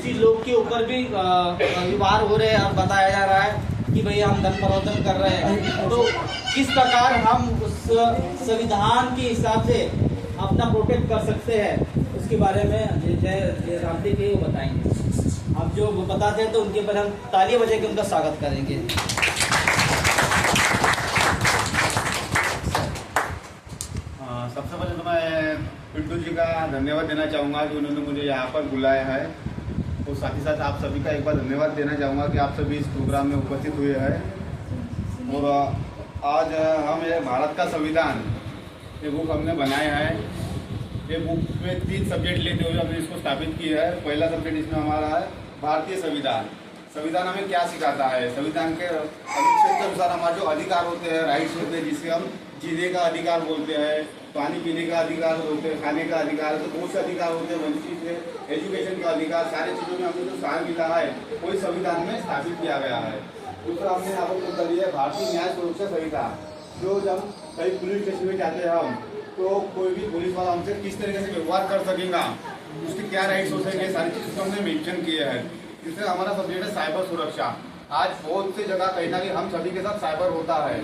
किसी लोग के ऊपर भी व्यवहार हो रहे हैं और बताया जा रहा है कि भाई हम धन प्रवर्तन कर रहे हैं, तो किस प्रकार हम उस संविधान के हिसाब से अपना प्रोटेक्ट कर सकते हैं, उसके बारे में जय रामदेव जी वो बताएंगे। अब जो वो बताते हैं तो उनके ऊपर हम तालियां बजा के उनका स्वागत करेंगे। सबसे पहले तो मैं पिंटू जी का धन्यवाद देना चाहूँगा कि उन्होंने मुझे यहाँ पर बुलाया है, और साथ ही साथ आप सभी का एक बार धन्यवाद देना चाहूँगा कि आप सभी इस प्रोग्राम में उपस्थित हुए हैं। और आज हम ये भारत का संविधान ये बुक हमने बनाया है। ये बुक में 3 सब्जेक्ट लेते हुए हमने इसको स्थापित किया है। पहला सब्जेक्ट इसमें हमारा है भारतीय संविधान। संविधान हमें क्या सिखाता है, संविधान के अनुच्छेद के अनुसार हमारे जो अधिकार होते हैं, राइट्स होते हैं, जिसे हम जीने का अधिकार बोलते हैं, पानी पीने का अधिकार होते हैं, खाने का अधिकार, तो बहुत से अधिकार होते हैं, वंचित है, एजुकेशन का अधिकार, सारी चीज़ों में हमने जो स्थान मिला है वही संविधान में स्थापित किया गया है। दूसरा हमने यहाँ पर कर दिया है भारतीय न्याय सुरक्षा संहिता, जो जब कहीं पुलिस स्टेशन में जाते हैं हम, तो कोई भी पुलिस वाला हमसे किस तरीके से व्यवहार कर सकेगा, उसके क्या राइट्स हो सकेंगे, सारी चीज़ को हमने मेंशन किया है। इससे हमारा सब्जेक्ट है साइबर सुरक्षा। आज बहुत सी जगह कहीं ना कहीं हम सभी के साथ साइबर होता है,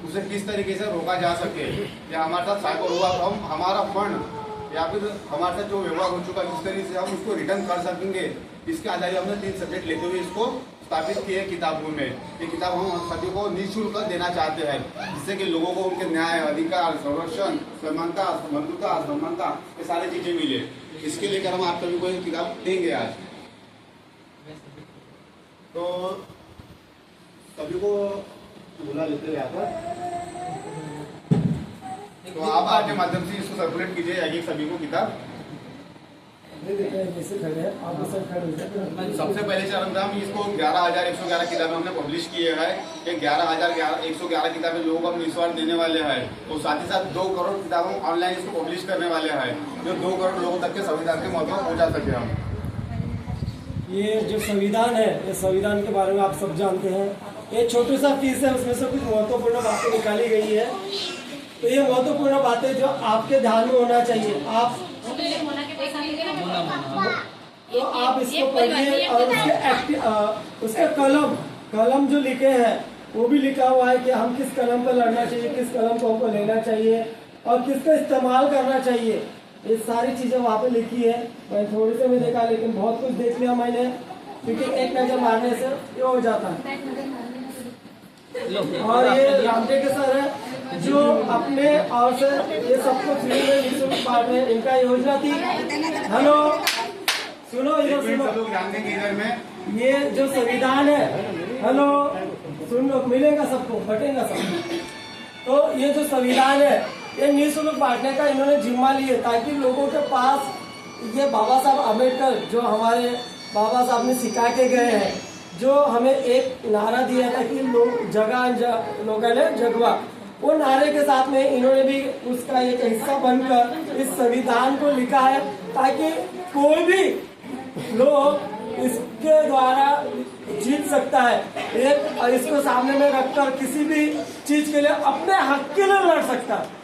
उसे किस तरीके से रोका जा सके, या हमारे साथ साइबर हुआ तो हम हमारा फंड या फिर हमारे साथ जो व्यवहार हो चुका है किस तरीके से हम उसको रिटर्न कर सकेंगे, इसके आधार हमने 3 सब्जेक्ट लेते हुए इसको स्थापित किए किताबों में। ये किताब हम सभी को निःशुल्क देना चाहते हैं, जिससे कि लोगों को उनके न्याय, अधिकार, संरक्षण, समानता, बंधुता, समानता, ये सारी चीजें मिले। इसके लेकर हम आप सभी को ये किताब देंगे आज। तो सभी को बुला लेते हैं यहाँ पर, तो आप आपके माध्यम से इसको सर्कुलेट कीजिए सभी को किताब। सबसे पहले चरण में हम इसको 11,111 किताबें हमने पब्लिश किए हैं। ये 11,111 किताबें लोगों को हम निस्वार्थ देने वाले हैं, और साथ ही साथ 2 करोड़ किताबें ऑनलाइन इसको पब्लिश करने वाले हैं, जो 2 करोड़ लोगों तक के संविधान के महत्व पहुंचा सके हम। ये जो संविधान है, ये संविधान के बारे में आप सब जानते हैं। ये छोटी सा पीस है, उसमें से कुछ महत्वपूर्ण बातें निकाली गई है। तो ये महत्वपूर्ण बातें जो आपके ध्यान में होना चाहिए, आप तो आप इसको पढ़िए, और उसके कलम जो लिखे हैं वो भी लिखा हुआ है कि हम किस कलम पर लड़ना चाहिए, किस कलम को हमको लेना चाहिए और किसका इस्तेमाल करना चाहिए। ये सारी चीजें वहाँ पे लिखी है। मैं थोड़ी से भी देखा, लेकिन बहुत कुछ देख लिया मैंने, क्योंकि एक नजर मारने से ये हो जाता है। और ये रामदेव के सर है, जो अपने और से ये सबको फ्री में निःशुल्क बांट रहे हैं। इनका योजना थी, हेलो सुनो इधर सुनो, ये जो संविधान है, हेलो सुन लो, मिलेगा सबको, बटेगा सब। तो ये जो संविधान है ये निःशुल्क बांटने का इन्होंने जिम्मा लिए, ताकि लोगों के पास ये बाबा साहब अम्बेडकर जो हमारे बाबा साहब ने सिखा के गए हैं, जो हमें एक नारा दिया था कि लोग लोगों ने जगवा, वो नारे के साथ में इन्होंने भी उसका एक हिस्सा बनकर इस संविधान को लिखा है, ताकि कोई भी लोग इसके द्वारा जीत सकता है एक, और इसको सामने में रखकर किसी भी चीज के लिए अपने हक के लिए लड़ सकता है।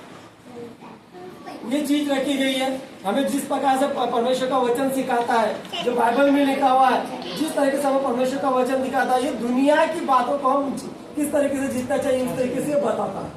ये चीज रखी गई है। हमें जिस प्रकार से परमेश्वर का वचन सिखाता है, जो बाइबल में लिखा हुआ है, जिस तरीके से हमें परमेश्वर का वचन दिखाता है, ये दुनिया की बातों को हम किस तरीके से जीतना चाहिए उस तरीके से बताता है।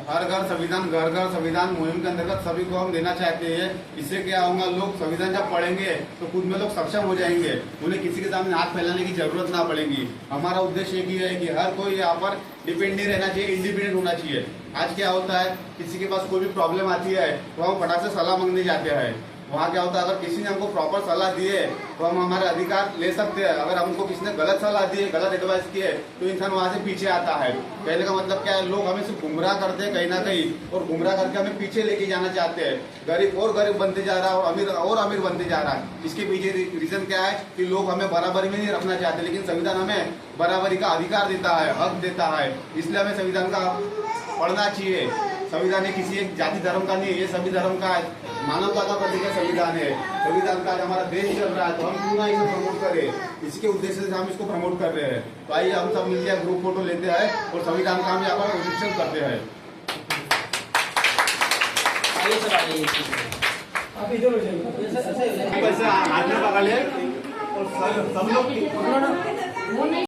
हर घर संविधान, घर घर संविधान मुहिम के अंतर्गत सभी को हम देना चाहते हैं। इससे क्या होगा, लोग संविधान जब पढ़ेंगे तो खुद में लोग सक्षम हो जाएंगे, उन्हें किसी के सामने हाथ फैलाने की जरूरत ना पड़ेगी। हमारा उद्देश्य एक ही है कि हर कोई यहाँ पर डिपेंड नहीं रहना चाहिए, इंडिपेंडेंट होना चाहिए। आज क्या होता है, किसी के पास कोई भी प्रॉब्लम आती है तो हम फटाक से सलाह मांगने जाते हैं। वहाँ क्या होता है, अगर किसी ने हमको प्रॉपर सलाह दी है तो हम हमारे अधिकार ले सकते हैं। अगर हमको किसी ने गलत सलाह दी है, गलत एडवाइस की है, तो इंसान वहाँ से पीछे आता है। कहने का मतलब क्या है, लोग हमें सिर्फ गुमराह करते हैं कहीं ना कहीं, और गुमराह करके हमें पीछे लेके जाना चाहते हैं। गरीब और गरीब बनते जा रहा है और अमीर बनते जा रहा है। इसके पीछे रीजन क्या है कि लोग हमें बराबरी में नहीं रखना चाहते, लेकिन संविधान हमें बराबरी का अधिकार देता है, हक देता है। इसलिए हमें संविधान का पढ़ना चाहिए। संविधान किसी एक जाति धर्म का नहीं है, ये सभी धर्म का है, मानवता का प्रतीक है संविधान है। संविधान का हमारा देश चल रहा है, तो हम क्यों ना इसे प्रमोट करें। इसके उद्देश्य से हम इसको प्रमोट कर रहे हैं। तो आइए हम सब मिलकर ग्रुप फोटो लेते हैं और संविधान का हम यहाँ पर निरीक्षण करते हैं। आप इधर हो जाइए। ऐसे पैसे हाथ में पकड़ ले और सब लोग